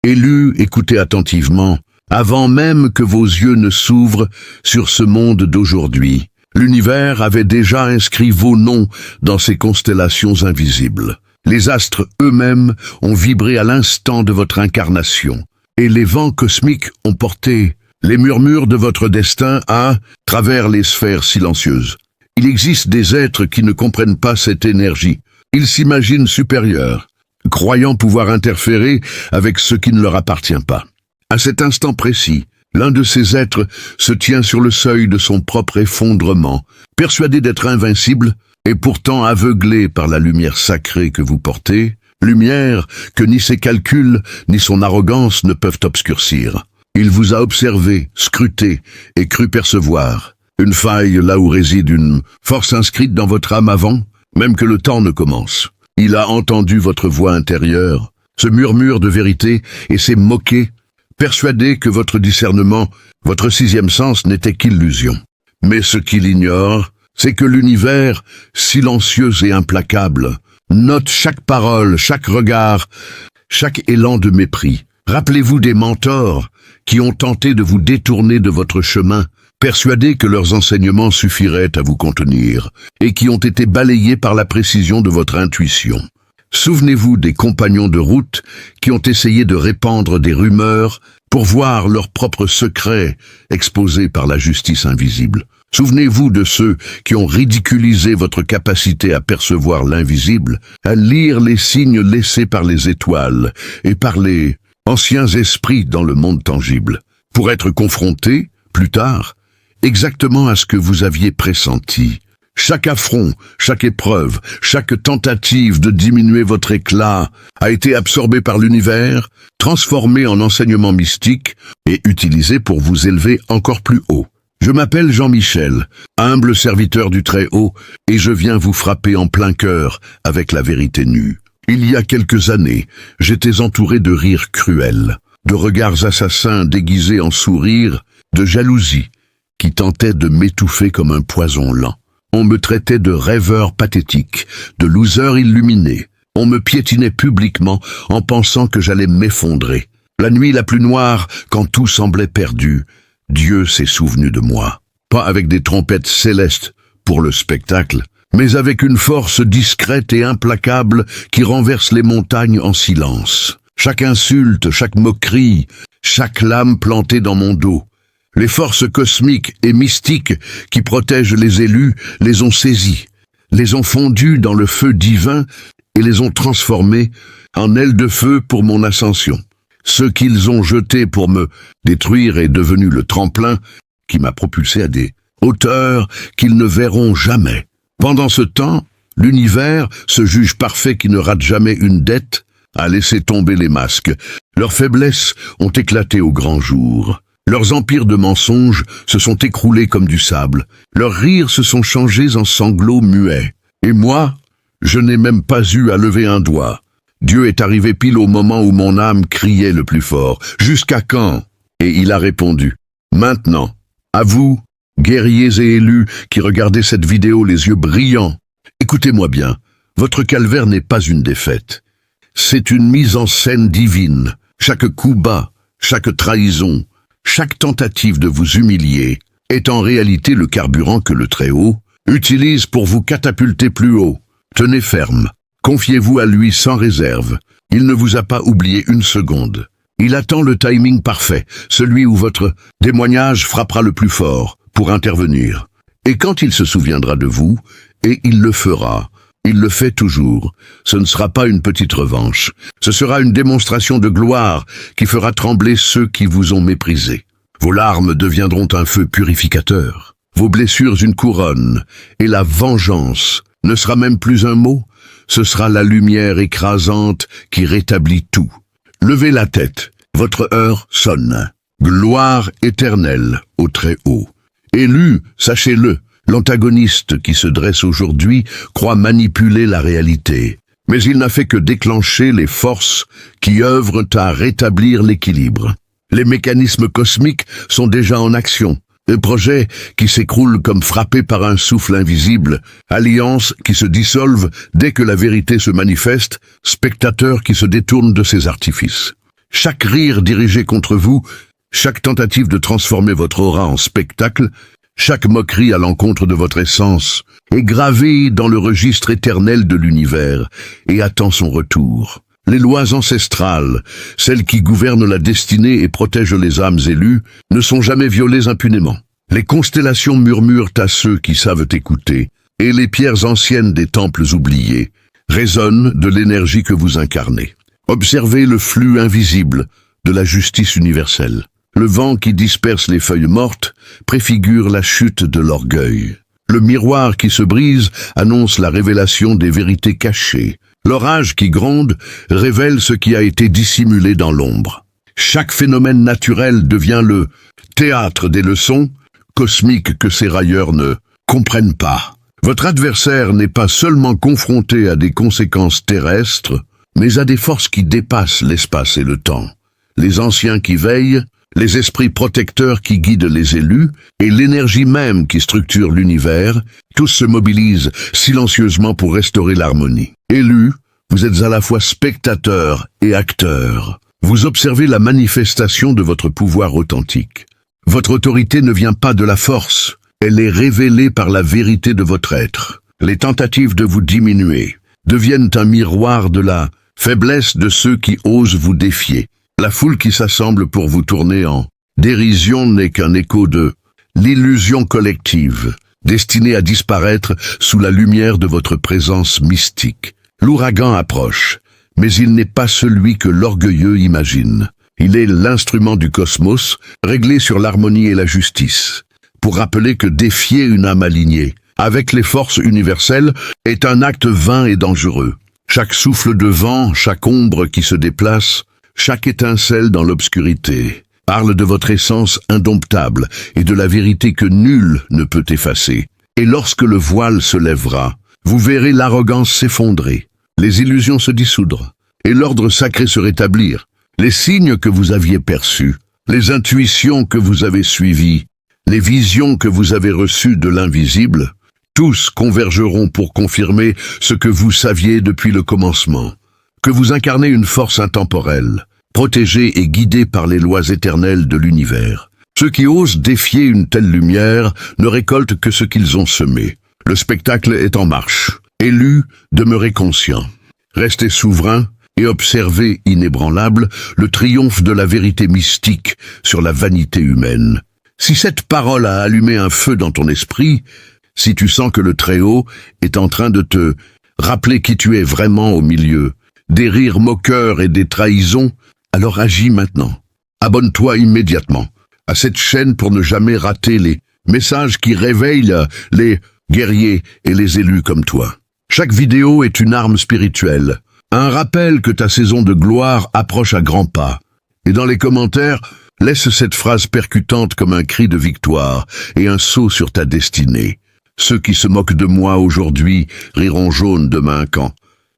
Élus, écoutez attentivement, avant même que vos yeux ne s'ouvrent sur ce monde d'aujourd'hui. L'univers avait déjà inscrit vos noms dans ces constellations invisibles. Les astres eux-mêmes ont vibré à l'instant de votre incarnation, et les vents cosmiques ont porté les murmures de votre destin à travers les sphères silencieuses. Il existe des êtres qui ne comprennent pas cette énergie. Ils s'imaginent supérieurs, croyant pouvoir interférer avec ce qui ne leur appartient pas. À cet instant précis, l'un de ces êtres se tient sur le seuil de son propre effondrement, persuadé d'être invincible et pourtant aveuglé par la lumière sacrée que vous portez, lumière que ni ses calculs ni son arrogance ne peuvent obscurcir. Il vous a observé, scruté et cru percevoir une faille là où réside une force inscrite dans votre âme avant, même que le temps ne commence. Il a entendu votre voix intérieure, ce murmure de vérité, et s'est moqué, persuadé que votre discernement, votre sixième sens n'était qu'illusion. Mais ce qu'il ignore, c'est que l'univers, silencieux et implacable, note chaque parole, chaque regard, chaque élan de mépris. Rappelez-vous des mentors qui ont tenté de vous détourner de votre chemin, persuadés que leurs enseignements suffiraient à vous contenir, et qui ont été balayés par la précision de votre intuition. Souvenez-vous des compagnons de route qui ont essayé de répandre des rumeurs pour voir leurs propres secrets exposés par la justice invisible. Souvenez-vous de ceux qui ont ridiculisé votre capacité à percevoir l'invisible, à lire les signes laissés par les étoiles et par les anciens esprits dans le monde tangible, pour être confrontés, plus tard, exactement à ce que vous aviez pressenti. Chaque affront, chaque épreuve, chaque tentative de diminuer votre éclat a été absorbé par l'univers, transformé en enseignement mystique et utilisé pour vous élever encore plus haut. Je m'appelle Jean-Michel, humble serviteur du Très-Haut, et je viens vous frapper en plein cœur avec la vérité nue. Il y a quelques années, j'étais entouré de rires cruels, de regards assassins déguisés en sourires, de jalousie qui tentait de m'étouffer comme un poison lent. On me traitait de rêveur pathétique, de loser illuminé. On me piétinait publiquement en pensant que j'allais m'effondrer. La nuit la plus noire, quand tout semblait perdu, Dieu s'est souvenu de moi. Pas avec des trompettes célestes pour le spectacle, mais avec une force discrète et implacable qui renverse les montagnes en silence. Chaque insulte, chaque moquerie, chaque lame plantée dans mon dos. Les forces cosmiques et mystiques qui protègent les élus les ont saisis, les ont fondus dans le feu divin et les ont transformés en ailes de feu pour mon ascension. Ce qu'ils ont jeté pour me détruire est devenu le tremplin qui m'a propulsé à des hauteurs qu'ils ne verront jamais. Pendant ce temps, l'univers, ce juge parfait qui ne rate jamais une dette, a laissé tomber les masques. Leurs faiblesses ont éclaté au grand jour. Leurs empires de mensonges se sont écroulés comme du sable. Leurs rires se sont changés en sanglots muets. Et moi, je n'ai même pas eu à lever un doigt. Dieu est arrivé pile au moment où mon âme criait le plus fort. « Jusqu'à quand ?» Et il a répondu. « Maintenant, à vous, guerriers et élus qui regardez cette vidéo les yeux brillants, écoutez-moi bien, votre calvaire n'est pas une défaite. C'est une mise en scène divine. Chaque coup bas, chaque trahison, chaque tentative de vous humilier est en réalité le carburant que le Très-Haut utilise pour vous catapulter plus haut. Tenez ferme, confiez-vous à lui sans réserve. Il ne vous a pas oublié une seconde. Il attend le timing parfait, celui où votre témoignage frappera le plus fort pour intervenir. Et quand il se souviendra de vous, et il le fera, il le fait toujours, ce ne sera pas une petite revanche. Ce sera une démonstration de gloire qui fera trembler ceux qui vous ont méprisé. Vos larmes deviendront un feu purificateur, vos blessures une couronne, et la vengeance ne sera même plus un mot, ce sera la lumière écrasante qui rétablit tout. Levez la tête, votre heure sonne. Gloire éternelle au Très-Haut. Élu, sachez-le, l'antagoniste qui se dresse aujourd'hui croit manipuler la réalité, mais il n'a fait que déclencher les forces qui œuvrent à rétablir l'équilibre. Les mécanismes cosmiques sont déjà en action. Des projets qui s'écroulent comme frappés par un souffle invisible, alliances qui se dissolvent dès que la vérité se manifeste, spectateurs qui se détournent de ces artifices. Chaque rire dirigé contre vous, chaque tentative de transformer votre aura en spectacle, chaque moquerie à l'encontre de votre essence est gravée dans le registre éternel de l'univers et attend son retour. Les lois ancestrales, celles qui gouvernent la destinée et protègent les âmes élues, ne sont jamais violées impunément. Les constellations murmurent à ceux qui savent écouter, et les pierres anciennes des temples oubliés résonnent de l'énergie que vous incarnez. Observez le flux invisible de la justice universelle. Le vent qui disperse les feuilles mortes préfigure la chute de l'orgueil. Le miroir qui se brise annonce la révélation des vérités cachées. L'orage qui gronde révèle ce qui a été dissimulé dans l'ombre. Chaque phénomène naturel devient le théâtre des leçons cosmiques que ces railleurs ne comprennent pas. Votre adversaire n'est pas seulement confronté à des conséquences terrestres, mais à des forces qui dépassent l'espace et le temps. Les anciens qui veillent, les esprits protecteurs qui guident les élus, et l'énergie même qui structure l'univers, tous se mobilisent silencieusement pour restaurer l'harmonie. Élus, vous êtes à la fois spectateurs et acteurs. Vous observez la manifestation de votre pouvoir authentique. Votre autorité ne vient pas de la force, elle est révélée par la vérité de votre être. Les tentatives de vous diminuer deviennent un miroir de la faiblesse de ceux qui osent vous défier. La foule qui s'assemble pour vous tourner en dérision n'est qu'un écho de l'illusion collective, destinée à disparaître sous la lumière de votre présence mystique. L'ouragan approche, mais il n'est pas celui que l'orgueilleux imagine. Il est l'instrument du cosmos, réglé sur l'harmonie et la justice, pour rappeler que défier une âme alignée, avec les forces universelles, est un acte vain et dangereux. Chaque souffle de vent, chaque ombre qui se déplace, chaque étincelle dans l'obscurité parle de votre essence indomptable et de la vérité que nul ne peut effacer. Et lorsque le voile se lèvera, vous verrez l'arrogance s'effondrer, les illusions se dissoudre, et l'ordre sacré se rétablir. Les signes que vous aviez perçus, les intuitions que vous avez suivies, les visions que vous avez reçues de l'invisible, tous convergeront pour confirmer ce que vous saviez depuis le commencement, que vous incarnez une force intemporelle, protégée et guidée par les lois éternelles de l'univers. Ceux qui osent défier une telle lumière ne récoltent que ce qu'ils ont semé. Le spectacle est en marche. Élus, demeurez conscients. Restez souverains et observez, inébranlable, le triomphe de la vérité mystique sur la vanité humaine. Si cette parole a allumé un feu dans ton esprit, si tu sens que le Très-Haut est en train de te rappeler qui tu es vraiment au milieu des rires moqueurs et des trahisons, alors agis maintenant. Abonne-toi immédiatement à cette chaîne pour ne jamais rater les messages qui réveillent les guerriers et les élus comme toi. Chaque vidéo est une arme spirituelle, un rappel que ta saison de gloire approche à grands pas. Et dans les commentaires, laisse cette phrase percutante comme un cri de victoire et un sceau sur ta destinée. Ceux qui se moquent de moi aujourd'hui riront jaune demain quand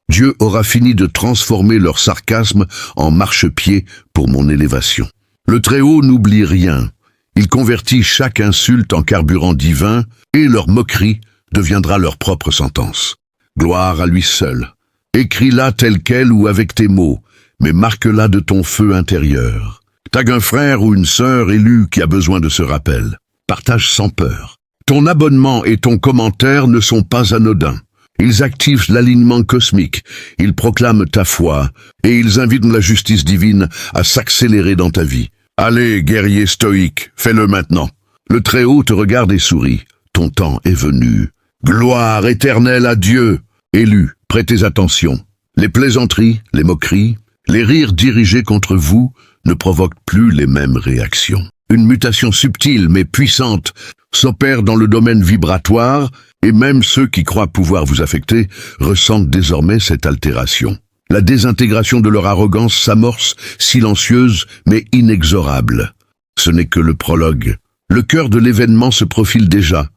Dieu aura fini de transformer leur sarcasme en marchepied pour mon élévation. Le Très-Haut n'oublie rien. Il convertit chaque insulte en carburant divin et leur moquerie deviendra leur propre sentence. Gloire à lui seul. Écris-la telle quelle ou avec tes mots, mais marque-la de ton feu intérieur. Tag un frère ou une sœur élu qui a besoin de ce rappel. Partage sans peur. Ton abonnement et ton commentaire ne sont pas anodins. Ils activent l'alignement cosmique, ils proclament ta foi, et ils invitent la justice divine à s'accélérer dans ta vie. Allez, guerrier stoïque, fais-le maintenant. Le Très-Haut te regarde et sourit. Ton temps est venu. Gloire éternelle à Dieu. Élus, prêtez attention. Les plaisanteries, les moqueries, les rires dirigés contre vous ne provoquent plus les mêmes réactions. Une mutation subtile mais puissante s'opère dans le domaine vibratoire, et même ceux qui croient pouvoir vous affecter ressentent désormais cette altération. La désintégration de leur arrogance s'amorce, silencieuse mais inexorable. Ce n'est que le prologue. Le cœur de l'événement se profile déjà,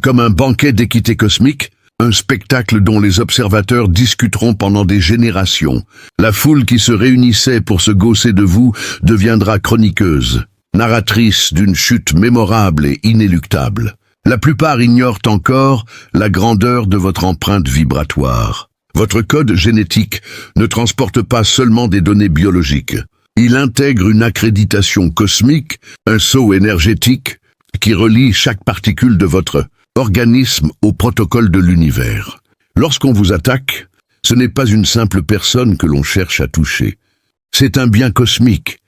comme un banquet d'équité cosmique, un spectacle dont les observateurs discuteront pendant des générations. La foule qui se réunissait pour se gausser de vous deviendra chroniqueuse, narratrice d'une chute mémorable et inéluctable. La plupart ignorent encore la grandeur de votre empreinte vibratoire. Votre code génétique ne transporte pas seulement des données biologiques. Il intègre une accréditation cosmique, un sceau énergétique, qui relie chaque particule de votre organisme au protocole de l'univers. Lorsqu'on vous attaque, ce n'est pas une simple personne que l'on cherche à toucher. C'est un bien cosmique,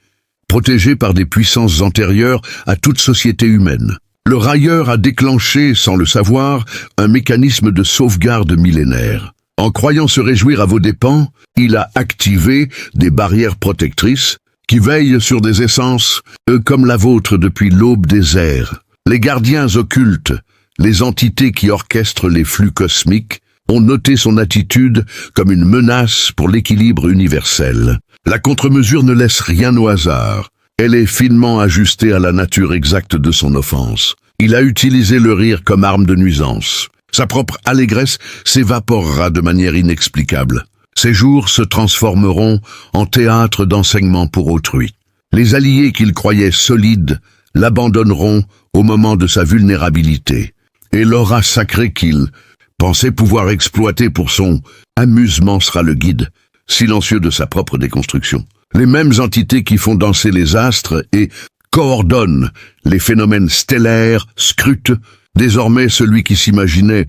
protégé par des puissances antérieures à toute société humaine. Le railleur a déclenché, sans le savoir, un mécanisme de sauvegarde millénaire. En croyant se réjouir à vos dépens, il a activé des barrières protectrices qui veillent sur des essences comme la vôtre depuis l'aube des ères. Les gardiens occultes, les entités qui orchestrent les flux cosmiques, ont noté son attitude comme une menace pour l'équilibre universel. La contre-mesure ne laisse rien au hasard. Elle est finement ajustée à la nature exacte de son offense. Il a utilisé le rire comme arme de nuisance. Sa propre allégresse s'évaporera de manière inexplicable. Ses jours se transformeront en théâtre d'enseignement pour autrui. Les alliés qu'il croyait solides l'abandonneront au moment de sa vulnérabilité. Et l'aura sacrée qu'il pensait pouvoir exploiter pour son amusement sera le guide, silencieux de sa propre déconstruction. Les mêmes entités qui font danser les astres et coordonnent les phénomènes stellaires scrutent désormais celui qui s'imaginait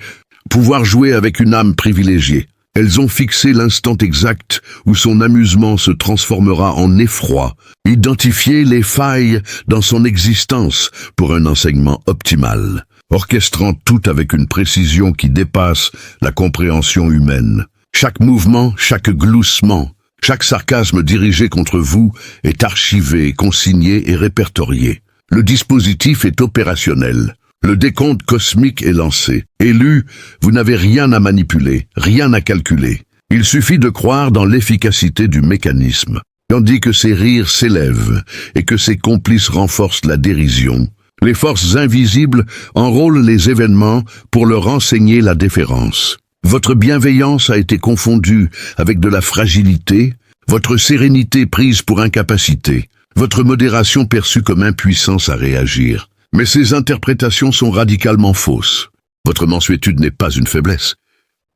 pouvoir jouer avec une âme privilégiée. Elles ont fixé l'instant exact où son amusement se transformera en effroi, identifié les failles dans son existence pour un enseignement optimal, orchestrant tout avec une précision qui dépasse la compréhension humaine. Chaque mouvement, chaque gloussement, chaque sarcasme dirigé contre vous est archivé, consigné et répertorié. Le dispositif est opérationnel. Le décompte cosmique est lancé. Élu, vous n'avez rien à manipuler, rien à calculer. Il suffit de croire dans l'efficacité du mécanisme. Tandis que ses rires s'élèvent et que ses complices renforcent la dérision, les forces invisibles enrôlent les événements pour leur enseigner la déférence. Votre bienveillance a été confondue avec de la fragilité, votre sérénité prise pour incapacité, votre modération perçue comme impuissance à réagir. Mais ces interprétations sont radicalement fausses. Votre mansuétude n'est pas une faiblesse.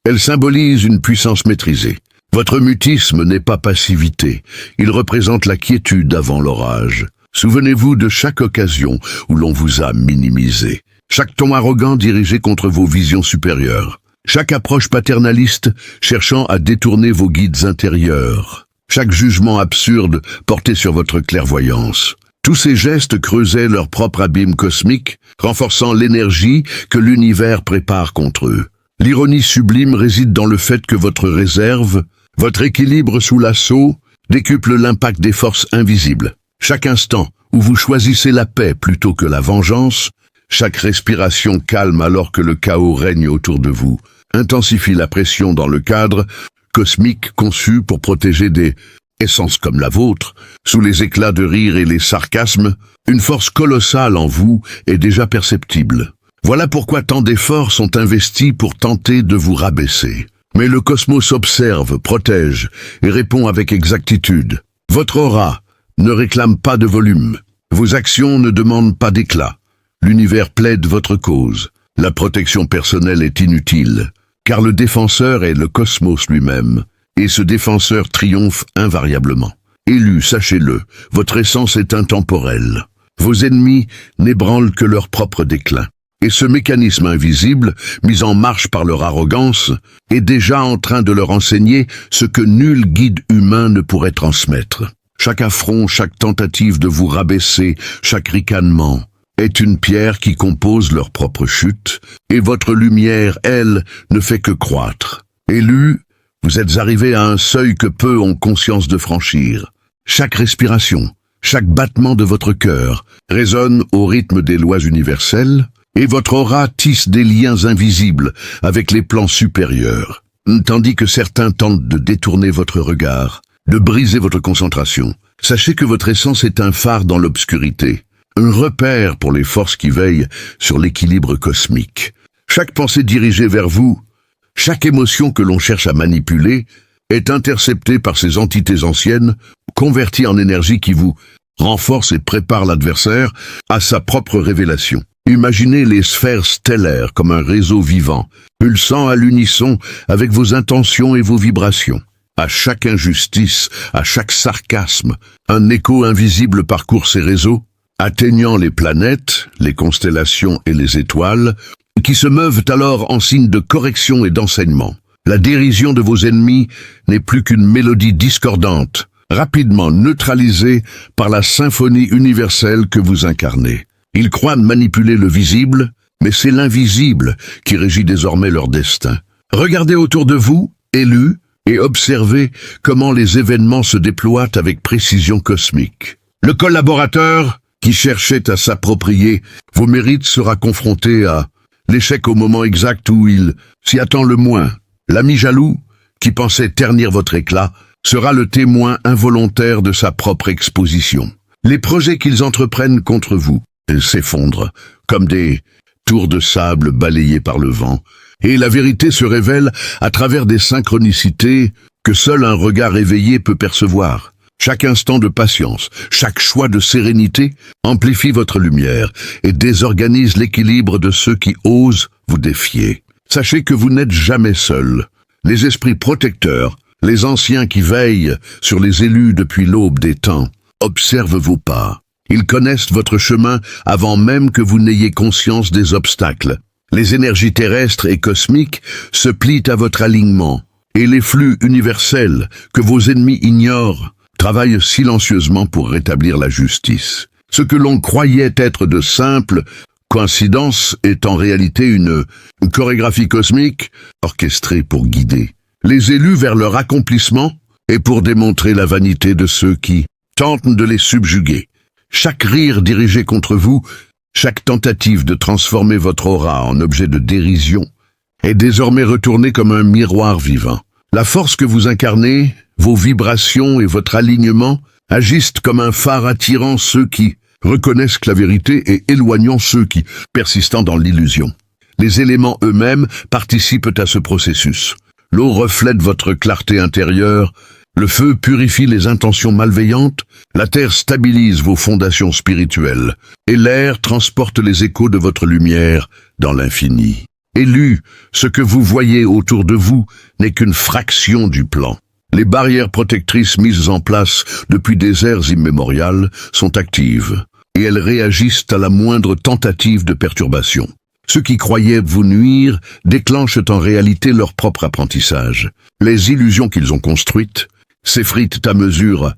Elle symbolise une puissance maîtrisée. Votre mutisme n'est pas passivité. Il représente la quiétude avant l'orage. Souvenez-vous de chaque occasion où l'on vous a minimisé. Chaque ton arrogant dirigé contre vos visions supérieures. Chaque approche paternaliste cherchant à détourner vos guides intérieurs. Chaque jugement absurde porté sur votre clairvoyance. Tous ces gestes creusaient leur propre abîme cosmique, renforçant l'énergie que l'univers prépare contre eux. L'ironie sublime réside dans le fait que votre réserve, votre équilibre sous l'assaut, décuple l'impact des forces invisibles. Chaque instant où vous choisissez la paix plutôt que la vengeance, chaque respiration calme alors que le chaos règne autour de vous, intensifie la pression dans le cadre cosmique conçu pour protéger des essence comme la vôtre, sous les éclats de rire et les sarcasmes, une force colossale en vous est déjà perceptible. Voilà pourquoi tant d'efforts sont investis pour tenter de vous rabaisser. Mais le cosmos observe, protège et répond avec exactitude. Votre aura ne réclame pas de volume. Vos actions ne demandent pas d'éclat. L'univers plaide votre cause. La protection personnelle est inutile, car le défenseur est le cosmos lui-même. Et ce défenseur triomphe invariablement. Élu, sachez-le, votre essence est intemporelle. Vos ennemis n'ébranlent que leur propre déclin. Et ce mécanisme invisible, mis en marche par leur arrogance, est déjà en train de leur enseigner ce que nul guide humain ne pourrait transmettre. Chaque affront, chaque tentative de vous rabaisser, chaque ricanement, est une pierre qui compose leur propre chute, et votre lumière, elle, ne fait que croître. Élu, vous êtes arrivé à un seuil que peu ont conscience de franchir. Chaque respiration, chaque battement de votre cœur résonne au rythme des lois universelles, et votre aura tisse des liens invisibles avec les plans supérieurs. Tandis que certains tentent de détourner votre regard, de briser votre concentration, sachez que votre essence est un phare dans l'obscurité, un repère pour les forces qui veillent sur l'équilibre cosmique. Chaque pensée dirigée vers vous, chaque émotion que l'on cherche à manipuler est interceptée par ces entités anciennes, converties en énergie qui vous renforce et prépare l'adversaire à sa propre révélation. Imaginez les sphères stellaires comme un réseau vivant, pulsant à l'unisson avec vos intentions et vos vibrations. À chaque injustice, à chaque sarcasme, un écho invisible parcourt ces réseaux, atteignant les planètes, les constellations et les étoiles, qui se meuvent alors en signe de correction et d'enseignement. La dérision de vos ennemis n'est plus qu'une mélodie discordante, rapidement neutralisée par la symphonie universelle que vous incarnez. Ils croient manipuler le visible, mais c'est l'invisible qui régit désormais leur destin. Regardez autour de vous, élus, et observez comment les événements se déploient avec précision cosmique. Le collaborateur qui cherchait à s'approprier vos mérites sera confronté à l'échec au moment exact où il s'y attend le moins. L'ami jaloux, qui pensait ternir votre éclat, sera le témoin involontaire de sa propre exposition. Les projets qu'ils entreprennent contre vous s'effondrent comme des tours de sable balayées par le vent, et la vérité se révèle à travers des synchronicités que seul un regard éveillé peut percevoir. Chaque instant de patience, chaque choix de sérénité amplifie votre lumière et désorganise l'équilibre de ceux qui osent vous défier. Sachez que vous n'êtes jamais seul. Les esprits protecteurs, les anciens qui veillent sur les élus depuis l'aube des temps, observent vos pas. Ils connaissent votre chemin avant même que vous n'ayez conscience des obstacles. Les énergies terrestres et cosmiques se plient à votre alignement, et les flux universels que vos ennemis ignorent travaillent silencieusement pour rétablir la justice. Ce que l'on croyait être de simples coïncidences est en réalité une chorégraphie cosmique orchestrée pour guider les élus vers leur accomplissement et pour démontrer la vanité de ceux qui tentent de les subjuguer. Chaque rire dirigé contre vous, chaque tentative de transformer votre aura en objet de dérision est désormais retournée comme un miroir vivant. La force que vous incarnez, vos vibrations et votre alignement agissent comme un phare attirant ceux qui reconnaissent la vérité et éloignant ceux qui persistent dans l'illusion. Les éléments eux-mêmes participent à ce processus. L'eau reflète votre clarté intérieure, le feu purifie les intentions malveillantes, la terre stabilise vos fondations spirituelles, et l'air transporte les échos de votre lumière dans l'infini. Élus, ce que vous voyez autour de vous n'est qu'une fraction du plan. Les barrières protectrices mises en place depuis des ères immémoriales sont actives, et elles réagissent à la moindre tentative de perturbation. Ceux qui croyaient vous nuire déclenchent en réalité leur propre apprentissage. Les illusions qu'ils ont construites s'effritent à mesure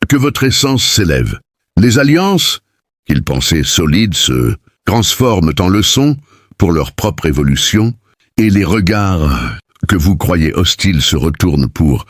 que votre essence s'élève. Les alliances, qu'ils pensaient solides, se transforment en leçons pour leur propre évolution, et les regards que vous croyez hostiles se retournent pour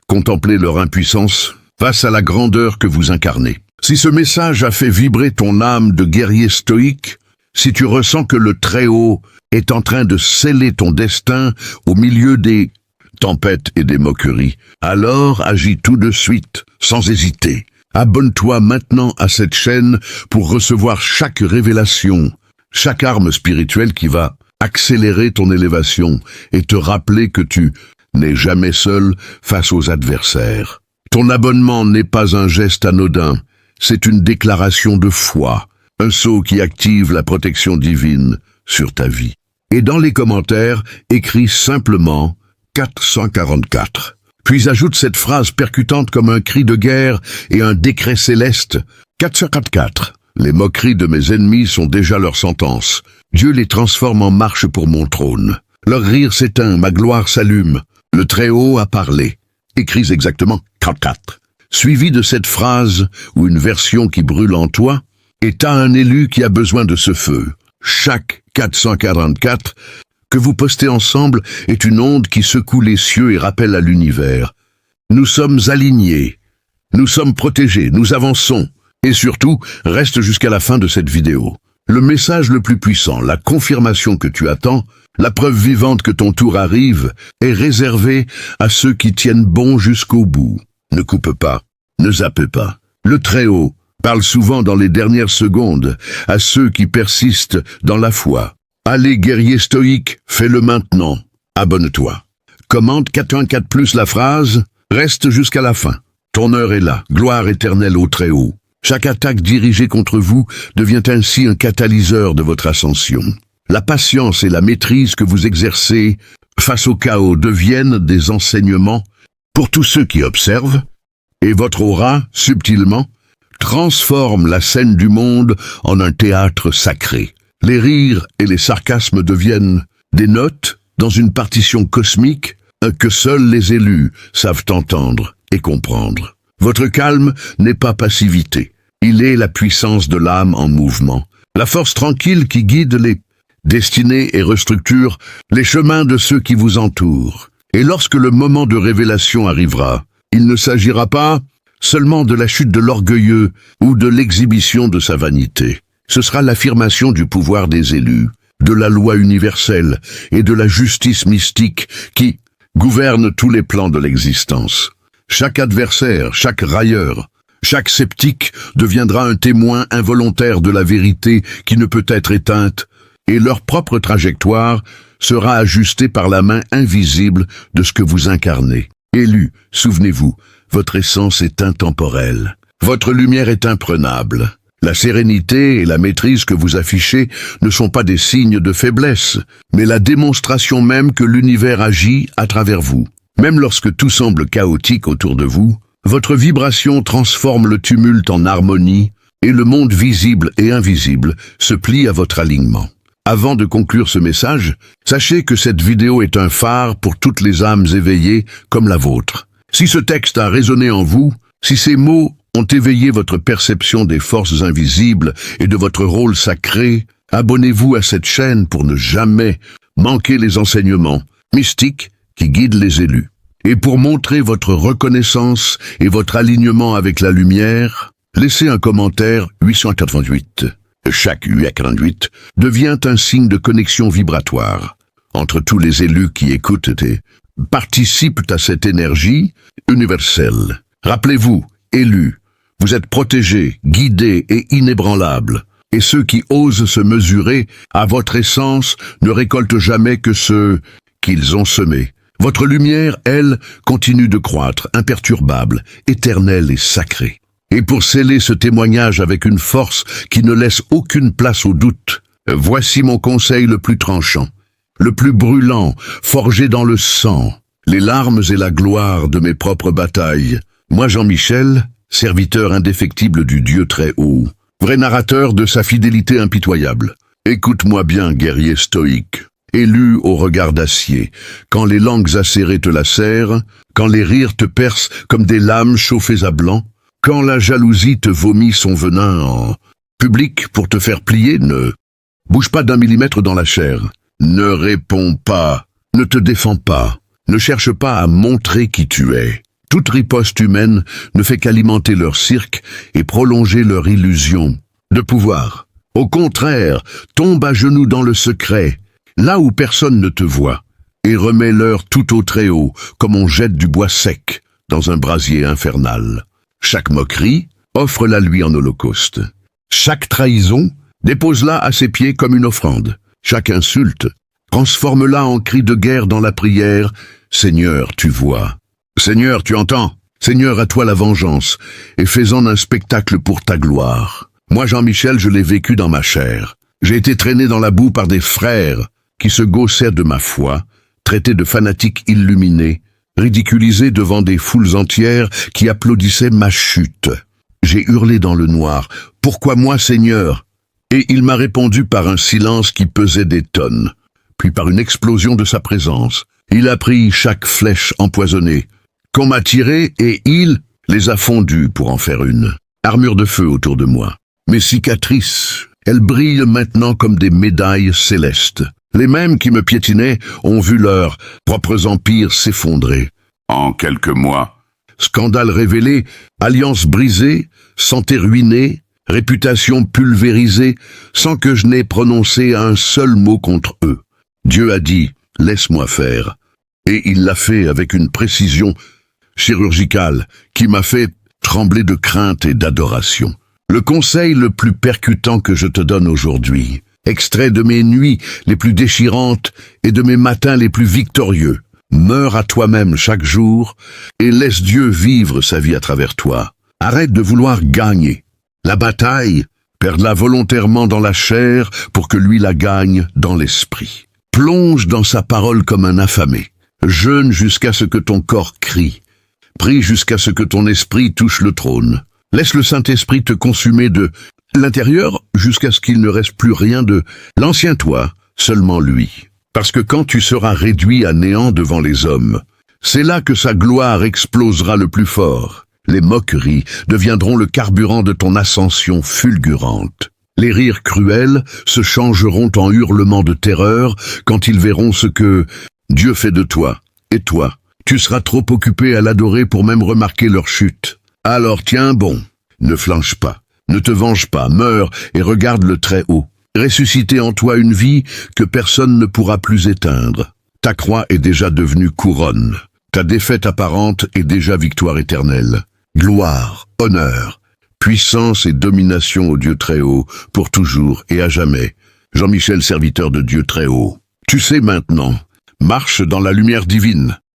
contempler leur impuissance face à la grandeur que vous incarnez. Si ce message a fait vibrer ton âme de guerrier stoïque, si tu ressens que le Très-Haut est en train de sceller ton destin au milieu des tempêtes et des moqueries, alors agis tout de suite, sans hésiter. Abonne-toi maintenant à cette chaîne pour recevoir chaque révélation, chaque arme spirituelle qui va accélérer ton élévation et te rappeler que tu n'es jamais seul face aux adversaires. Ton abonnement n'est pas un geste anodin, c'est une déclaration de foi, un sceau qui active la protection divine sur ta vie. Et dans les commentaires, écris simplement 444. Puis ajoute cette phrase percutante comme un cri de guerre et un décret céleste. 444. Les moqueries de mes ennemis sont déjà leur sentence. Dieu les transforme en marche pour mon trône. Leur rire s'éteint, ma gloire s'allume. Le Très-Haut a parlé. Écris exactement 44. Suivi de cette phrase ou une version qui brûle en toi, et t'as un élu qui a besoin de ce feu. Chaque 444 que vous postez ensemble est une onde qui secoue les cieux et rappelle à l'univers. Nous sommes alignés, nous sommes protégés, nous avançons. Et surtout, reste jusqu'à la fin de cette vidéo. Le message le plus puissant, la confirmation que tu attends, la preuve vivante que ton tour arrive, est réservé à ceux qui tiennent bon jusqu'au bout. Ne coupe pas, ne zappe pas. Le Très-Haut parle souvent dans les dernières secondes à ceux qui persistent dans la foi. Allez, guerrier stoïque, fais-le maintenant. Abonne-toi. Commente 414+ la phrase, reste jusqu'à la fin. Ton heure est là, gloire éternelle au Très-Haut. Chaque attaque dirigée contre vous devient ainsi un catalyseur de votre ascension. La patience et la maîtrise que vous exercez face au chaos deviennent des enseignements pour tous ceux qui observent, et votre aura, subtilement, transforme la scène du monde en un théâtre sacré. Les rires et les sarcasmes deviennent des notes dans une partition cosmique que seuls les élus savent entendre et comprendre. Votre calme n'est pas passivité, il est la puissance de l'âme en mouvement, la force tranquille qui guide les destinées et restructure les chemins de ceux qui vous entourent. Et lorsque le moment de révélation arrivera, il ne s'agira pas seulement de la chute de l'orgueilleux ou de l'exhibition de sa vanité. Ce sera l'affirmation du pouvoir des élus, de la loi universelle et de la justice mystique qui gouverne tous les plans de l'existence. Chaque adversaire, chaque railleur, chaque sceptique deviendra un témoin involontaire de la vérité qui ne peut être éteinte, et leur propre trajectoire sera ajustée par la main invisible de ce que vous incarnez. Élus, souvenez-vous, votre essence est intemporelle. Votre lumière est imprenable. La sérénité et la maîtrise que vous affichez ne sont pas des signes de faiblesse, mais la démonstration même que l'univers agit à travers vous. Même lorsque tout semble chaotique autour de vous, votre vibration transforme le tumulte en harmonie et le monde visible et invisible se plie à votre alignement. Avant de conclure ce message, sachez que cette vidéo est un phare pour toutes les âmes éveillées comme la vôtre. Si ce texte a résonné en vous, si ces mots ont éveillé votre perception des forces invisibles et de votre rôle sacré, abonnez-vous à cette chaîne pour ne jamais manquer les enseignements mystiques qui guident les élus. Et pour montrer votre reconnaissance et votre alignement avec la lumière, laissez un commentaire 888. Chaque 888 devient un signe de connexion vibratoire entre tous les élus qui écoutent et participent à cette énergie universelle. Rappelez-vous, élus, vous êtes protégés, guidés et inébranlables. Et ceux qui osent se mesurer à votre essence ne récoltent jamais que ce qu'ils ont semé. Votre lumière, elle, continue de croître, imperturbable, éternelle et sacrée. Et pour sceller ce témoignage avec une force qui ne laisse aucune place au doute, voici mon conseil le plus tranchant, le plus brûlant, forgé dans le sang, les larmes et la gloire de mes propres batailles. Moi, Jean-Michel, serviteur indéfectible du Dieu très haut, vrai narrateur de sa fidélité impitoyable. Écoute-moi bien, guerrier stoïque, élu au regard d'acier, quand les langues acérées te lacèrent, quand les rires te percent comme des lames chauffées à blanc, quand la jalousie te vomit son venin en public pour te faire plier, ne bouge pas d'1 millimètre dans la chair. Ne réponds pas, ne te défends pas, ne cherche pas à montrer qui tu es. Toute riposte humaine ne fait qu'alimenter leur cirque et prolonger leur illusion de pouvoir. Au contraire, tombe à genoux dans le secret, là où personne ne te voit, et remets-leur tout au très haut, comme on jette du bois sec dans un brasier infernal. Chaque moquerie, offre-la lui en holocauste. Chaque trahison, dépose-la à ses pieds comme une offrande. Chaque insulte, transforme-la en cri de guerre dans la prière. Seigneur, tu vois. Seigneur, tu entends. Seigneur, à toi la vengeance, et fais-en un spectacle pour ta gloire. Moi, Jean-Michel, je l'ai vécu dans ma chair. J'ai été traîné dans la boue par des frères qui se gaussaient de ma foi, traités de fanatiques illuminés, ridiculisé devant des foules entières qui applaudissaient ma chute. J'ai hurlé dans le noir, « Pourquoi moi, Seigneur ?» Et il m'a répondu par un silence qui pesait des tonnes, puis par une explosion de sa présence. Il a pris chaque flèche empoisonnée qu'on m'a tirée et il les a fondues pour en faire une armure de feu autour de moi. Mes cicatrices, elles brillent maintenant comme des médailles célestes. Les mêmes qui me piétinaient ont vu leurs propres empires s'effondrer. En quelques mois, scandale révélé, alliance brisée, santé ruinée, réputation pulvérisée, sans que je n'ai prononcé un seul mot contre eux. Dieu a dit, laisse-moi faire. Et il l'a fait avec une précision chirurgicale qui m'a fait trembler de crainte et d'adoration. Le conseil le plus percutant que je te donne aujourd'hui, extrait de mes nuits les plus déchirantes et de mes matins les plus victorieux. Meurs à toi-même chaque jour et laisse Dieu vivre sa vie à travers toi. Arrête de vouloir gagner. La bataille, perds-la volontairement dans la chair pour que lui la gagne dans l'esprit. Plonge dans sa parole comme un affamé. Jeûne jusqu'à ce que ton corps crie. Prie jusqu'à ce que ton esprit touche le trône. Laisse le Saint-Esprit te consumer de l'intérieur jusqu'à ce qu'il ne reste plus rien de l'ancien toi, seulement lui. Parce que quand tu seras réduit à néant devant les hommes, c'est là que sa gloire explosera le plus fort. Les moqueries deviendront le carburant de ton ascension fulgurante. Les rires cruels se changeront en hurlements de terreur quand ils verront ce que Dieu fait de toi. Et toi, tu seras trop occupé à l'adorer pour même remarquer leur chute. Alors tiens bon, ne flanche pas, ne te venge pas, meurs et regarde le Très-Haut. Ressusciter en toi une vie que personne ne pourra plus éteindre. Ta croix est déjà devenue couronne. Ta défaite apparente est déjà victoire éternelle. Gloire, honneur, puissance et domination au Dieu Très-Haut, pour toujours et à jamais. Jean-Michel, serviteur de Dieu Très-Haut. Tu sais maintenant, marche dans la lumière divine.